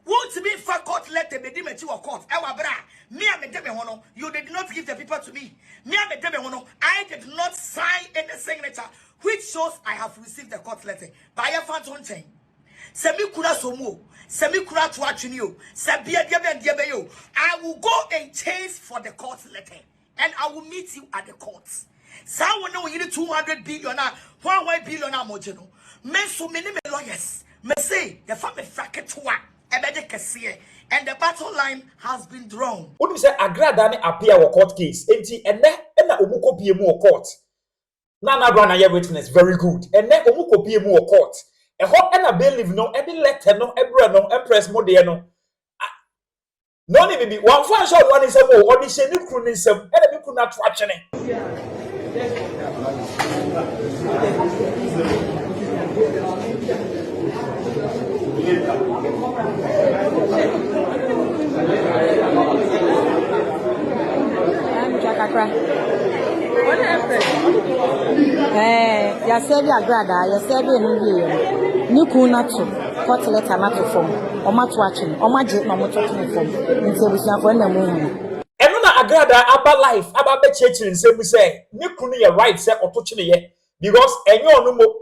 Won't be for court letter be dimmed to a court. Ewa bra. Me and me hono. You did not give the people to me. Me and me hono. I did not sign any signature, which shows I have received the court letter. By a phantom chain. Semi kura somo. Semi kura to achinio. Sabia diabeyo. I will go and chase for the court letter. And I will meet you at the courts. Someone know you need 200 billion. 1 billion mojeno. Men so many lawyers. Me say the family fracket to one. And the battle line has been drawn. What do you say? Agradaa ne appear a court case. Enti ene omuko pie mu court. Na Agradaa na witness very good. Ene omuko pie mu court. E ho na Bailiff no e de letter no ebra no empress mo de no. No ni bibi one fan shot one is mo odi she ni kru ni nsem. E na bi kru na to atwene. What happened? You said Agradaa, you said you couldn't court letter not to form, or much watching, or much no more talking from until we have one moon. And no Agradaa about life, about the church and say we say, you couldn't your right set or touching ye because and you no more.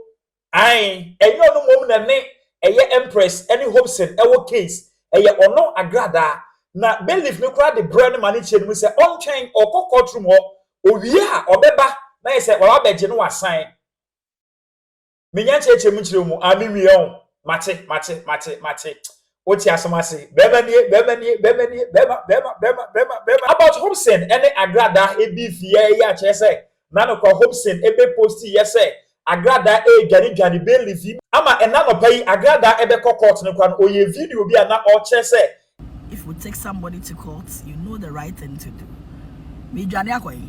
Aye, and you no more than me, a ye empress, any HOPESON, our case, a ye or no Agradaa. Na Bailiff no cry the brand money chain we say on chain or courtroom or yeah or beba na say well abeje no assign me nya cheche mu chire mu ami wi on mate oti asomase beba about HOPESON any Agradaa ebi fie ya che say na no kwa HOPESON ebe post ye say Agradaa e dwani Bailiff ama ena no pay Agradaa ebe court no kwa no oye video bi na o che say if we take somebody to court, you know the right thing to do. Me Johnny Akwai.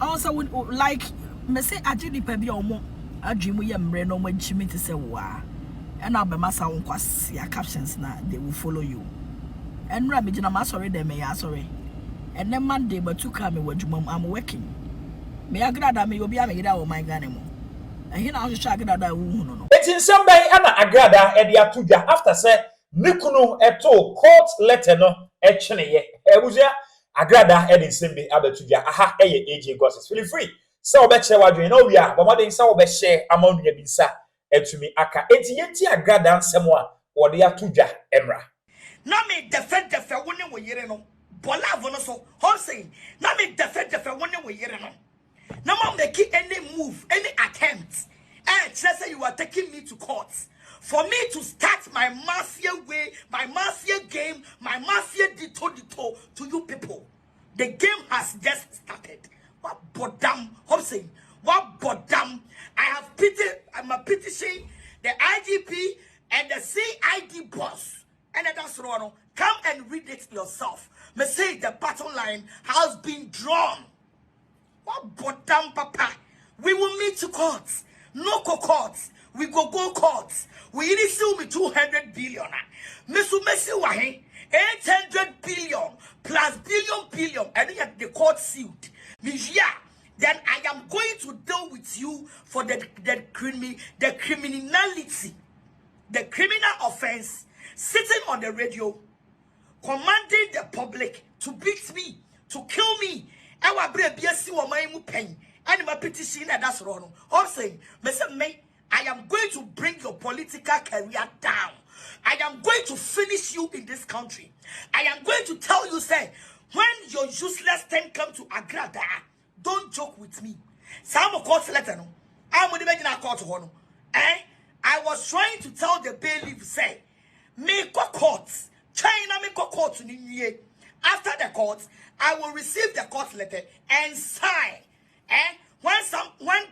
Also, like me say, I did the baby or more. I dream we am no when she meant to say wa. And I'll be massa on your captions now. They will follow you. And Rabbi, I'm sorry, they may sorry. And then Monday, but to come with you, I'm working. Me Agradaa me will be a made out of my animal. And here now, shaggy that I won't. It's in some way, Anna Agradaa and the Atuja after say. Nikunu eto court letter no echene ye ebuzia Agradaa edin sembe abetuja aha eye AJ gossip feel free say obeche wadwen no wi a bomodin say obehye amonu ya bisa etumi aka enti Agradaa nsem a wode atuja emra na me defend woni wo yere no bola avo no so HOPESON na me defend woni wo yere no na ma make any move any attempt say you are taking me to court for me to start my mafia way, my mafia game, my mafia dito to you people. The game has just started. What bodam, HOPESON, what bodam. I'm a petition the IGP and the CID boss. And that's wrong. Come and read it yourself. Me say the battle line has been drawn. What bodam, papa. We will meet to courts. No courts. We go courts. We need sue me 200 billion. Misu Messi wahe 800 billion plus billion and yet the court sued. Yeah, then I am going to deal with you for the criminality, the criminal offense, sitting on the radio, commanding the public to beat me, to kill me. I will be a BSC or my pain. And my petition and that's wrong. HOPESON, I am going to bring your political career down. I am going to finish you in this country. I am going to tell you, say, when your useless thing come to Agradaa, don't joke with me. Some court letter no. I'm going to make a court one. I was trying to tell the Bailiff, say, make a court. China make a court to New Year. After the court, I will receive the court letter and sign. When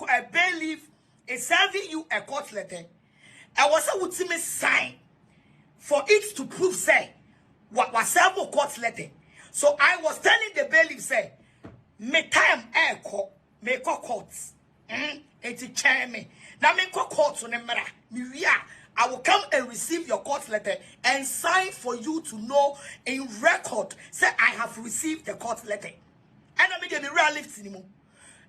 a Bailiff is serving you a court letter, I was able to sign for it to prove say what was a court letter. So I was telling the Bailiff say, me time air court, make courts. It's chairman. Now make courts on the mirror. I will come and receive your court letter and sign for you to know in record. Say I have received the court letter. And I make a real lift anymore.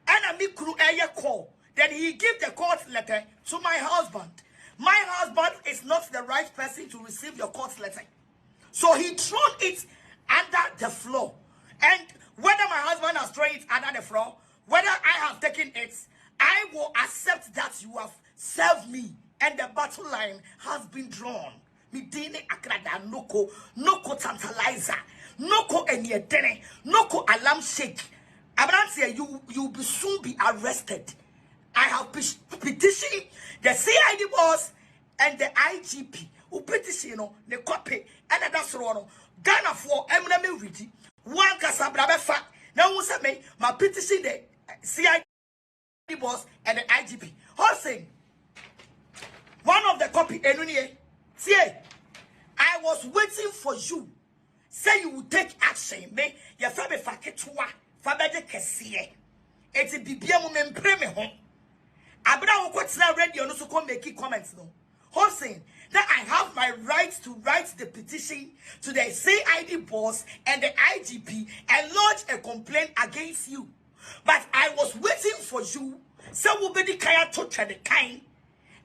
And I make crew air call. Then he give the court letter to my husband. My husband is not the right person to receive your court letter. So he thrown it under the floor. And whether my husband has thrown it under the floor, whether I have taken it, I will accept that you have served me. And the battle line has been drawn. Midini Agradaa noko tantalizer, noko enyedene, noko alarm shake. Abrantia, you will soon be arrested. I have petitioned the CID boss and the IGP who petition the copy and that's wrong. Ghana for Eminem ready. One Casabrabe fact. Now who said me my petition the CID boss and the IGP. Hosting one of the copy Enunie. See, I was waiting for you. Say you will take action. Me your family faketwa fabede kesiye. Eti bibia mo mempre me ho. Agradaa wokotena radio no so come make comments no. Hosting that I have my right to write the petition to the CID boss and the IGP and lodge a complaint against you. But I was waiting for you. So wobedi kaya to the kind.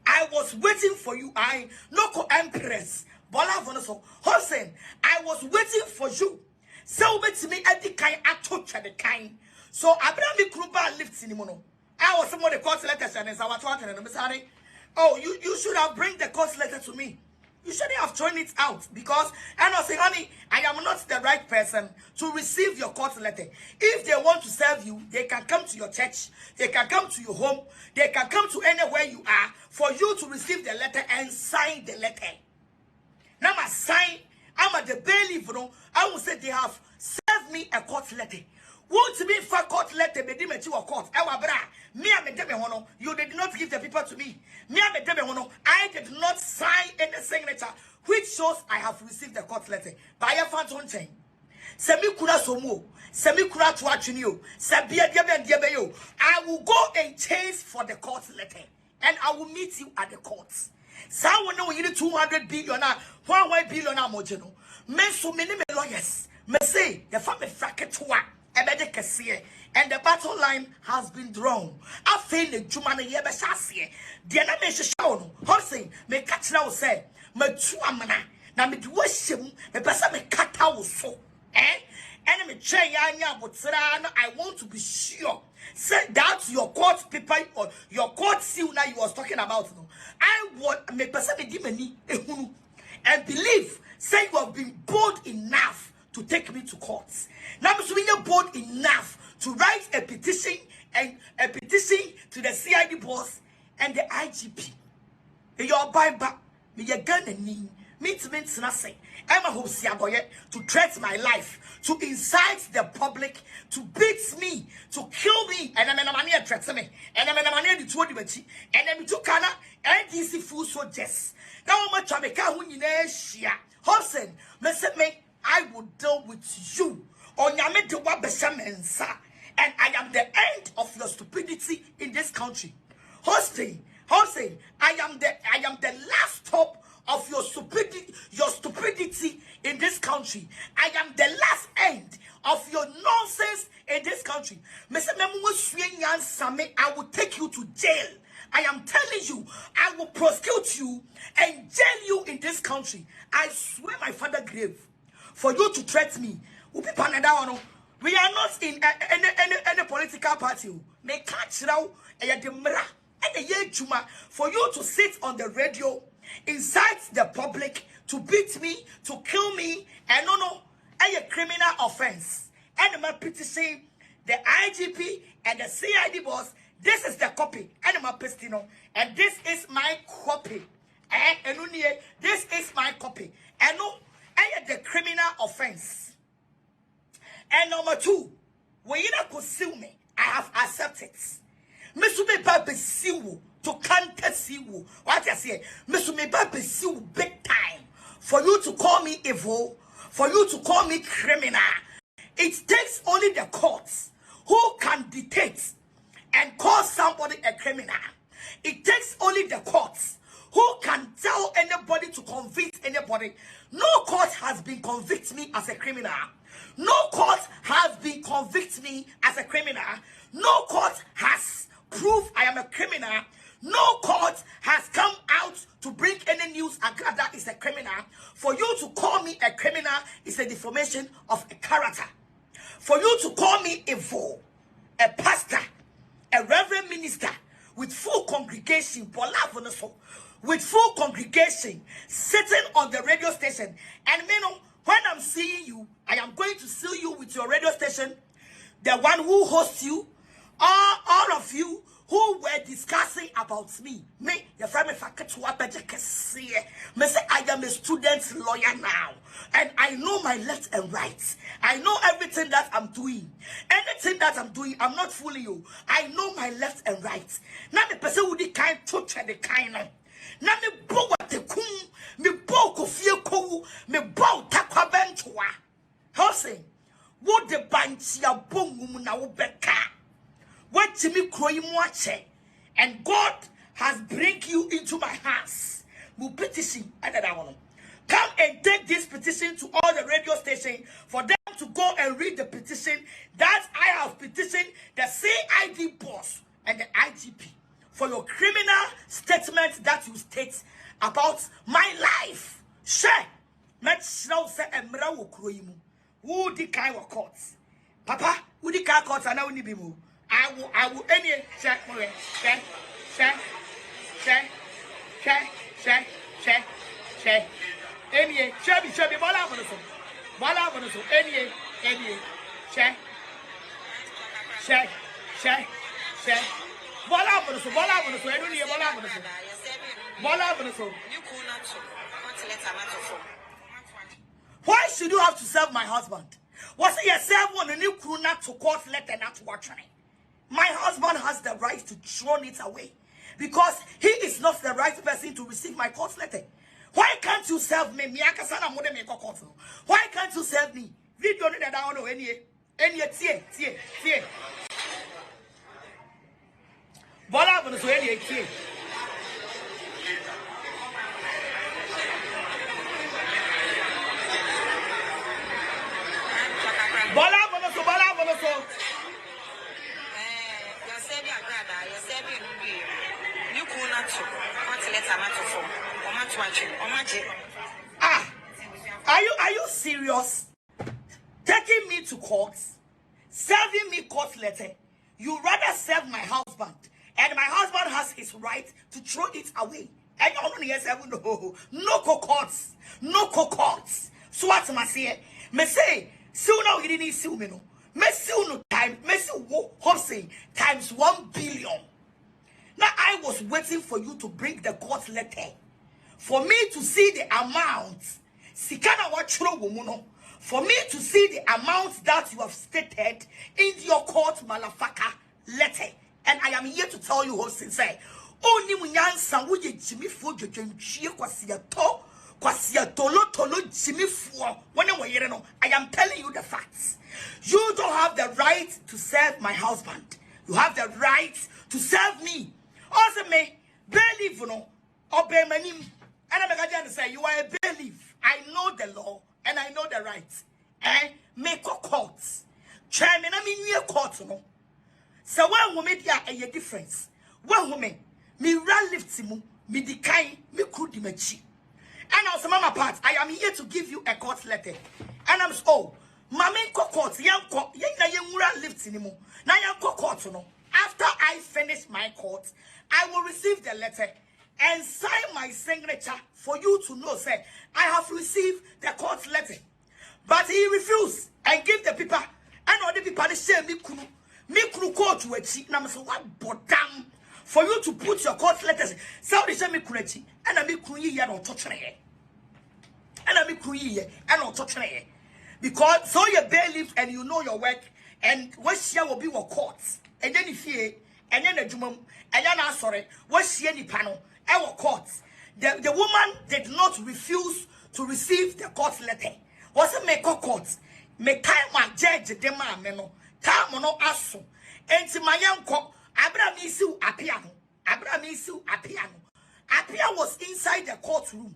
I was waiting for you. I no empress. Bola vonoso. Hosting, I was waiting for you. So wobedi me edi kaya to the kind. So Abraham Kruba lifts in mono. I was someone the court letter and I was talking and I'm sorry. Oh, you should have bring the court letter to me. You shouldn't have thrown it out because and I say, honey, I am not the right person to receive your court letter. If they want to serve you, they can come to your church, they can come to your home, they can come to anywhere you are for you to receive the letter and sign the letter. Now I sign, I'm at the bailiff, you know, I will say they have served me a court letter. Won't be for court letter be given to a court. Me you did not give the people to me. I did not sign any signature which shows I have received the court letter. By a phantom chain. Semi kura somo, semi kura tuachinio, sabia diabeyo. I will go and chase for the court letter. And I will meet you at the courts. Someone know you need 200 billion, 1 billion mojeno. Men so many lawyers. Me say the family fracket and the battle line has been drawn. I feel the Jumana Yebashasie. The enemy shown. Horsing, me catch now say, me tuamana. Now me worship, me person me cut out so. Enemy chain yanya butrana. I want to be sure. Say that's your court paper or your court seal now you was talking about. No, I want me person me dimeni and believe. Say you have been bold enough to take me to courts. Now I'm bold enough to write a petition to the CID boss and the IGP. Your Bible, me your gun and me nothing. I'm a HOPESON to threaten my life, to incite the public, to beat me, to kill me, and I'm a money threaten me, and I'm a money to and I'm to Kana and DC food so just. Now I'm a Jamaica who in Asia. HOPESON, I will deal with you. And I am the end of your stupidity in this country. Hosting, I am the last stop of your stupidity in this country. I am the last end of your nonsense in this country. I will take you to jail. I am telling you, I will prosecute you and jail you in this country. I swear my father grave for you to threaten me. We are not in any political party. May catch now for you to sit on the radio, incite the public to beat me, to kill me, and a criminal offense. And my petition, the IGP and the CID boss. This is the copy. And my pistino, and this is my copy. And this is my copy. And the criminal offense. And number 2, when you not sue me, I have accepted. Mr. Baby sue to contest you. What I say, Mr. Baby sue big time for you to call me evil, for you to call me criminal. It takes only the courts who can dictate and call somebody a criminal. It takes only the courts who can tell anybody to convict anybody. No court has been convict me as a criminal. No court has been convict me as a criminal. No court has proved I am a criminal. No court has come out to bring any news Agradaa is a criminal. For you to call me a criminal is a defamation of a character. For you to call me evil, a pastor, a reverend minister with full congregation, with full congregation sitting on the radio station, and when I'm seeing you, I am going to seal you with your radio station, the one who hosts you, all of you who were discussing about me. Me, your friend, me say I am a student lawyer now, and I know my left and right. I know everything that I'm doing. Anything that I'm doing, I'm not fooling you. I know my left and right. Now the person who the kind touch the kind. Now me bow at the kum, me bow kofie kowu, me bow takwa benchwa. How say? What the banchi ya bongum na ubeka. What Jimmy Croy Mwache, and God has bring you into my hands. Will petition another one. Come and take this petition to all the radio stations for them to go and read the petition that I have petitioned the CID boss and the IGP for your criminal statement that you state about my life. Share. Let's now say Emra will croy mu. Who the kind of courts? Papa, who the kind of courts? I know ni bimu. I will any check. Any chubby, Bola any check. Why should you have to serve my husband? Was it yourself one and you could not to court letter not to watch me? My husband has the right to throw it away because he is not the right person to receive my court letter. Why can't you serve me? Why can't you serve me? Video that I don't know any tie. Bola bono so any tie. Bola bono so. Are you serious? Taking me to court, serving me court letter. You rather serve my husband, and my husband has his right to throw it away. And no courts. So what I say? Me say, so now you didn't see me no. Me see no time. Me see HOPESON times 1 billion. Now I was waiting for you to bring the court letter, for me to see the amount. Sikana wachro womuno. For me to see the amount that you have stated in your court malafaka letter. And I am here to tell you how sincere. Only munyansa wuje Jimmy fo jojonchie kwasia tolo Jimmy fo. I am telling you the facts. You don't have the right to serve my husband. You have the right to serve me. Also me, Bailiff no, obey manim. And I'm going to say you are a bailiff. I know the law and I know the rights. And make a courts. Chairman, I mean your court no. So when we make a difference. When we me run lift mu, me decay, me could dimachi. And also mama part, I am here to give you a court letter. And I'm so Mame court, young run lift anymore. Now young court no. After I finish my court, I will receive the letter and sign my signature for you to know, say, I have received the court letter. But he refused and gave the people, and all the people they say, me kunu court to a cheat. Now, so what bottom for you to put your court letters? So they say me kunu and I me kunu ye and touch me. And I me kunu ye and touch me. Because so you bailiff and you know your work, and what share will be your courts. And then if you and then the jumum and then I sorry, what she any panel, our courts. The woman did not refuse to receive the court letter. Was a make a court. Me time one judge the man meno. Time no aso. And to my young court, Abramisu apiano. Apia was inside the courtroom.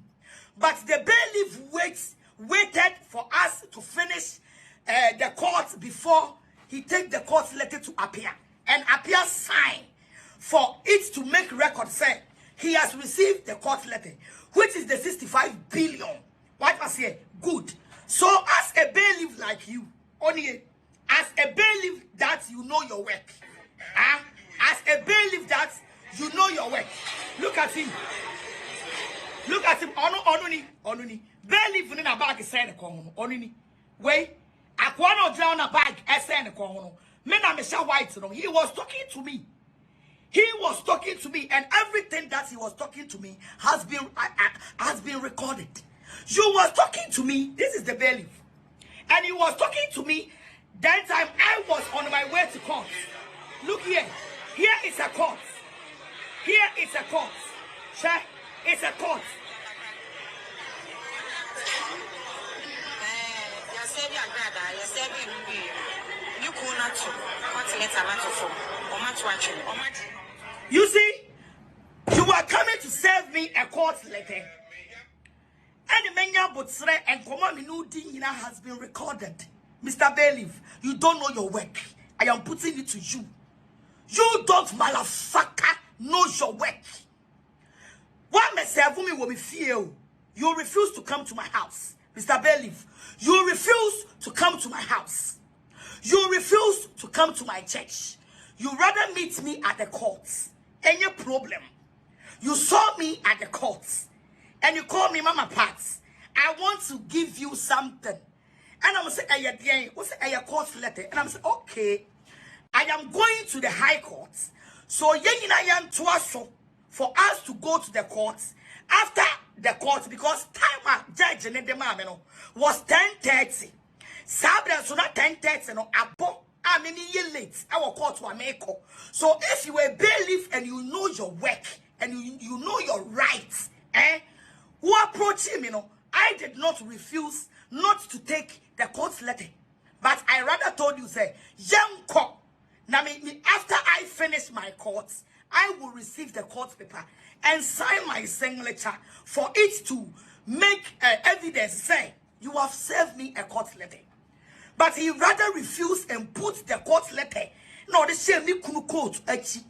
But the bailiff waited for us to finish the court before he take the court letter to Apia. And Apia signed for it to make record say he has received the court letter, which is the 65 billion. What was here? Good. So as a bailiff like you, only as a bailiff that you know your work. As a bailiff that you know your work. Look at him. Look at him. Onuni. Bailiff in a bag is saying onuni. Wait. Aquano drown a bag as saying Mena Michelle White, he was talking to me. He was talking to me, and everything that he was talking to me has been recorded. You was talking to me. This is the bailiff, and he was talking to me. That time I was on my way to court. Look here. Here is a court. Here is a court. Check. It's a court. You see, you are coming to serve me a court letter. And the menya botsre and Komaminu has been recorded. Mr. Bailiff, you don't know your work. I am putting it to you. You don't motherfucker know your work. What may serve me will be fear. You refuse to come to my house. Mr. Bailiff, you refuse to come to my house. You refuse to come to my church. You rather meet me at the courts. Any problem? You saw me at the courts. And you call me Mama Pats. I want to give you something. And I'm saying, what's a court letter? And I'm saying, okay, I am going to the High Court. So, for us to go to the courts after the court, because time judge was 10:30. Sabra so not 10:30 no abo. I mean year late. Our court to America. So if you were a bailiff and you know your work and you know your rights, who approach him, I did not refuse not to take the court letter, but I rather told you say, young court. Now after I finish my courts, I will receive the court paper and sign my signature for it to make evidence say you have served me a court letter. But he rather refused and put the court letter. No, the same me kunu court actually.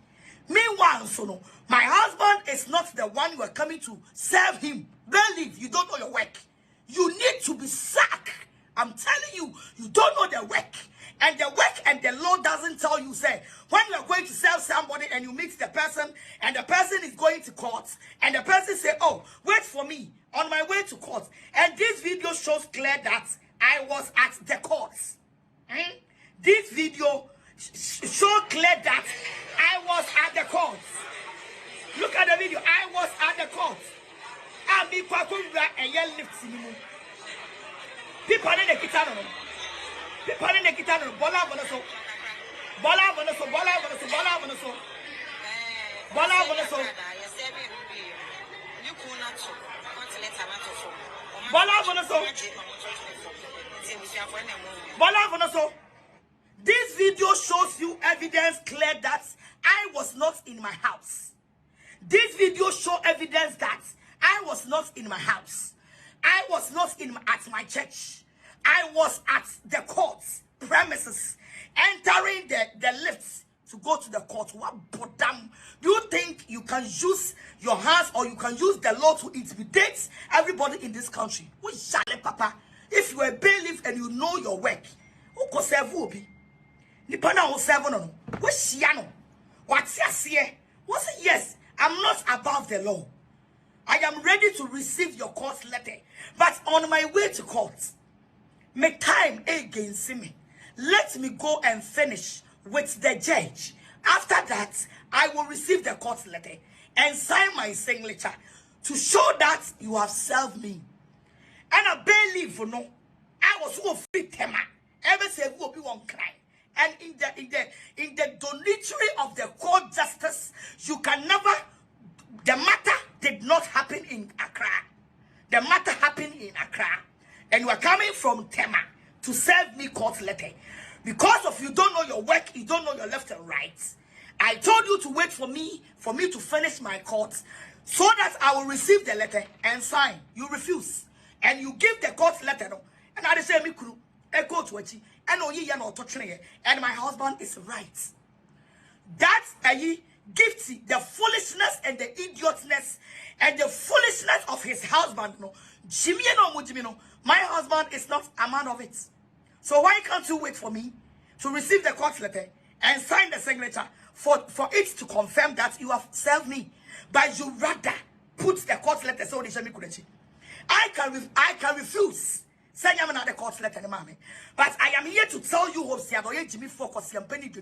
Meanwhile, so no, my husband is not the one you are coming to serve him. Believe you don't know your work. You need to be sacked. I'm telling you, you don't know the work. And the work and the law doesn't tell you, say, when you are going to serve somebody and you meet the person and the person is going to court and the person say, oh, wait for me on my way to court. And this video shows clear that I was at the court. This video shows clear that I was at the court. Look at the video. I was at the court. People in the guitar. People in the guitar. Bola bonaso. Bola bonaso. Bola bonaso. Bola bonaso. Bola bonaso. Bola bonaso. Bola bonaso. This video shows you evidence clear that I was not in my house. This video shows evidence that I was not in my house. I was not at my church. I was at the court's premises, entering the lifts to go to the court. What bodam? Do you think you can use your hands or you can use the law to intimidate everybody in this country? Papa, if you are a bailiff and you know your work, who can serve you? Nipana will serve no. What's Yano? What's yes? What's yes? I'm not above the law. I am ready to receive your court letter, but on my way to court, make time against me. Let me go and finish with the judge. After that, I will receive the court letter and sign my signature to show that you have served me. And a bailiff, no, I was so free tema. Ever say will be one crime. And in the donatory of the court justice, you can never. The matter did not happen in Accra. The matter happened in Accra. And you are coming from Tema to serve me court letter. Because of you don't know your work, you don't know your left and right. I told you to wait for me to finish my court so that I will receive the letter and sign. You refuse. And you give the court letter. And I say, I go to it. And my husband is right. That's Gifty, the foolishness and the idiotness and the foolishness of his husband. No, Jimmy no Mujimino. My husband is not a man of it. So why can't you wait for me to receive the court letter and sign the signature for it to confirm that you have served me? But you rather put the court letter so I can refuse. Send you another court letter, mommy. But I am here to tell you, Hopesy Jimmy focus your penny to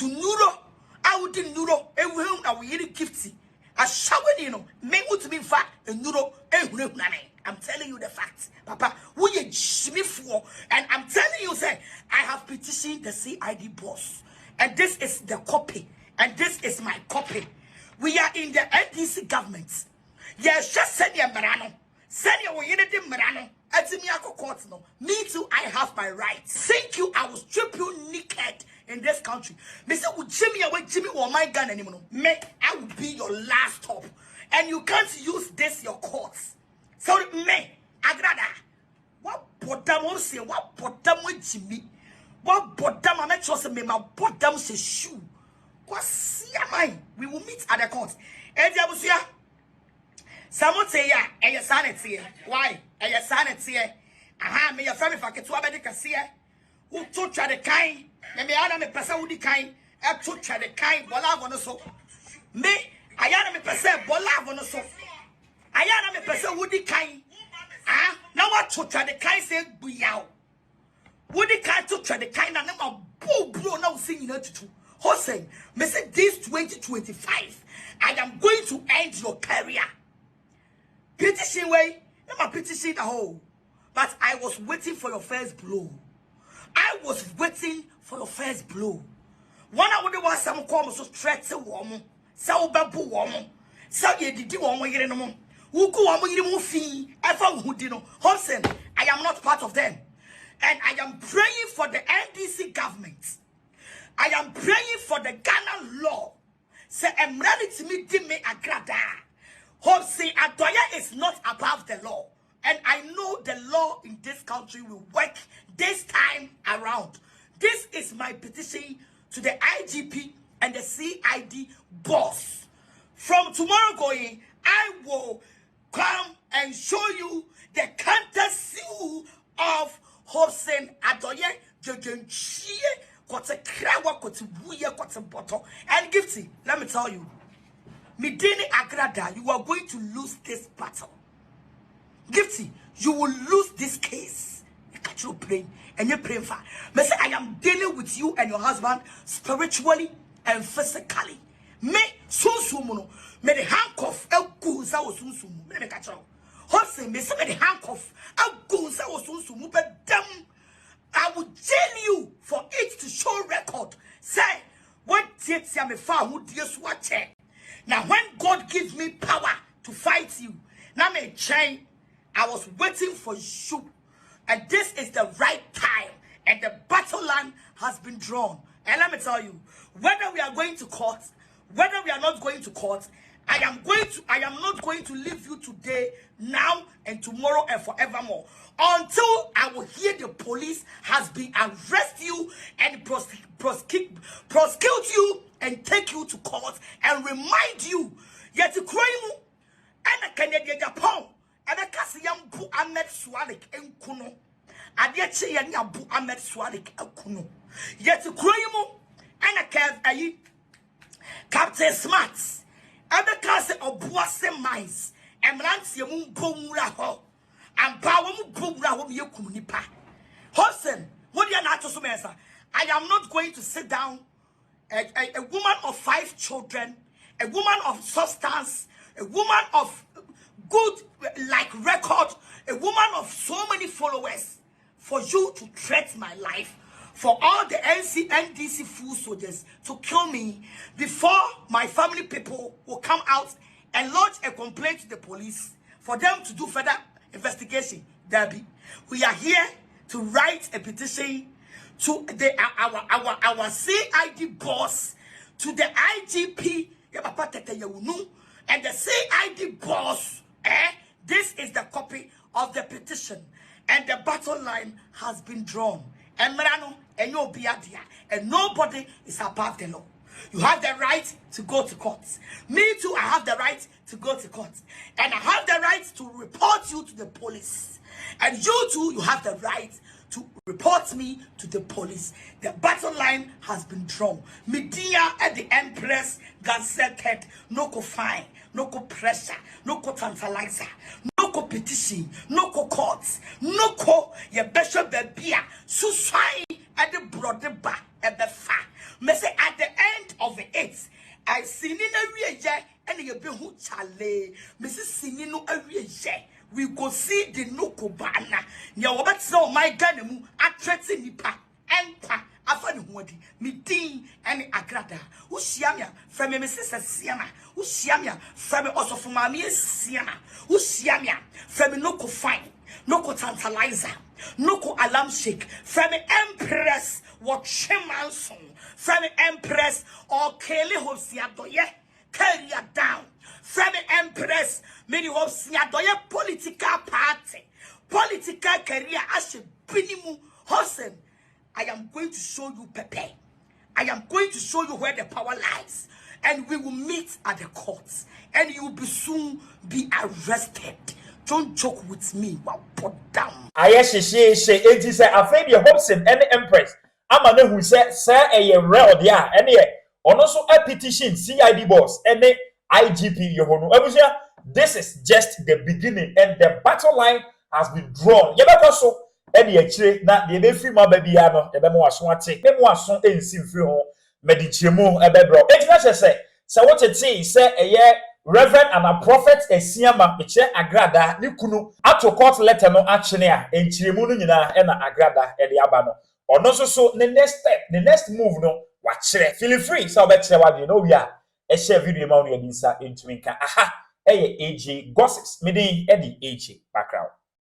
Nuro. I would do Nuro, and we really gifty. A shower, may to be fat, and Nuro, and I'm telling you the facts, Papa. Who you Jimmy for? And I'm telling you, say, I have petitioned the CID boss, and this is the copy, and this is my copy. We are in the NDC government. Yes, just send your Marano. Send your unity Marano. Me too, I have my rights. Thank you, I will strip you naked in this country. Mr. Jimmy, away Jimmy or my gun anymore. I will be your last stop. And you can't use this your courts. So me, Agradaa. What bottom will say? What bottom with Jimmy? What bottom I make sure say me my bottom say shoe. What see am we will meet at the court. Ediabusia. Someone say ya, and your sanity. Why? And your sanity. Aha, me your family for Ketua Bedicassia. Who took the kind? Me ana me person who the kind. I took the kind. Bola vono so. Me, I am me person. Bola vono so. I am me person who the kind. Ah, now what took the kind say buyao. Who the kind took the kind and them a bull blow now singing it to. Hossein, me say this 2025, I am going to end your career. Petition way, I'm a petition the whole. But I was waiting for your first blow. I was waiting for your first blow. One I would want some come so straight to woman. So babu woman. So ye did you want to no who go on with fee? I found who did no. Hobson, I am not part of them. And I am praying for the NDC government. I am praying for the Ghana law. Say, I'm ready to meet me Agradaa. HOPESON Adorye'S is not above the law. And I know the law in this country will work this time around. This is my petition to the IGP and the CID boss. From tomorrow going, I will come and show you the counter seal of HOPESON Adorye'S. And Gifty, let me tell you, Midini Agradaa, you are going to lose this battle. Gifty, you will lose this case. You catch your brain and you're praying for. Me say I am dealing with you and your husband spiritually and physically. Me sunsumu me the handcuff egu za wo sunsumu me catch you. HOPESON me say me the handcuff egu za wo sunsumu but them I will jail you for it to show record. Say what tietia me fa who dears watch. Now when God gives me power to fight you, now me chain. I was waiting for you, and this is the right time, and the battle line has been drawn. And let me tell you, whether we are going to court, whether we are not going to court, I am not going to leave you today, now, and tomorrow, and forevermore, until I will hear the police has been arrest you and prosecute you and take you to court and remind you yet to crime and a Canadian Japan. And a Cassian Bu Ahmed Swalik and Kuno. And yet she and Bu Ahmed Swalik and Kuno. Yet to Crimo and a Cav Captain Smarts. And the castle of Boissem Mines. And Ransium Bumraho. And Bawum Bumraho Yukunipa. HOPESON, what you not to Sumesa? I am not going to sit down. A woman of 5 children, a woman of substance, a woman of good like record, a woman of so many followers, for you to threat my life, for all the NDC fool soldiers to kill me before my family people will come out and lodge a complaint to the police for them to do further investigation. Debbie, we are here to write a petition to our CID boss, to the IGP, and the CID boss. This is the copy of the petition, and the battle line has been drawn. And Merano, and no biadia, and nobody is above the law. You have the right to go to court. Me too, I have the right to go to court. And I have the right to report you to the police. And you too, you have the right to report me to the police. The battle line has been drawn. Media at the Empress gazetted. No co fine, no co pressure, no co tantalizer, no co petition, no co courts, no co ye bishop bebia, susai at the brother back at the fa. Me say at the end of it, I seen in a real and you be who chale. Mrs. Singing no a real we go see the nukubana. Nya wabats no my ganemu atrete nipa enpa afani huadi mi din any Agradaa. Ushiamia from me sister Siana. Ushiamia from me also from my Siana. Ushiamia from me noko fine, noko tantalizer, noko alarm shake. From me Empress what chemanson. From me Empress or Kelly Hosiadoye carry down. From the Empress, many of Siadoya political party, political career as a minimum Hosen. I am going to show you Pepe. I am going to show you where the power lies. And we will meet at the courts. And you will be soon be arrested. Don't joke with me. Wow, put down. She say, I find your Hobson and the Empress. I'm a who said, sir, a real dia, and yeah, on also a petition, CID boss, and the IGP Yohono. This is just the beginning, and the battle line has been drawn. Yabako and the actually not the free my baby ano, the memo was one take, memo was so in sim free home, medichemo, a bedrock. It's say, so what it says, say a year, Reverend and a prophet, a siama, which Agradaa, Nikunu, at to court letter no action here, and Chirimunina and Agradaa, and the Abano. Or no, so the next step, the next move, no, watch it. Feel free, so bet you know we are. A share video money and inside into Aha, AJ gossips, meaning Eddie AJ background.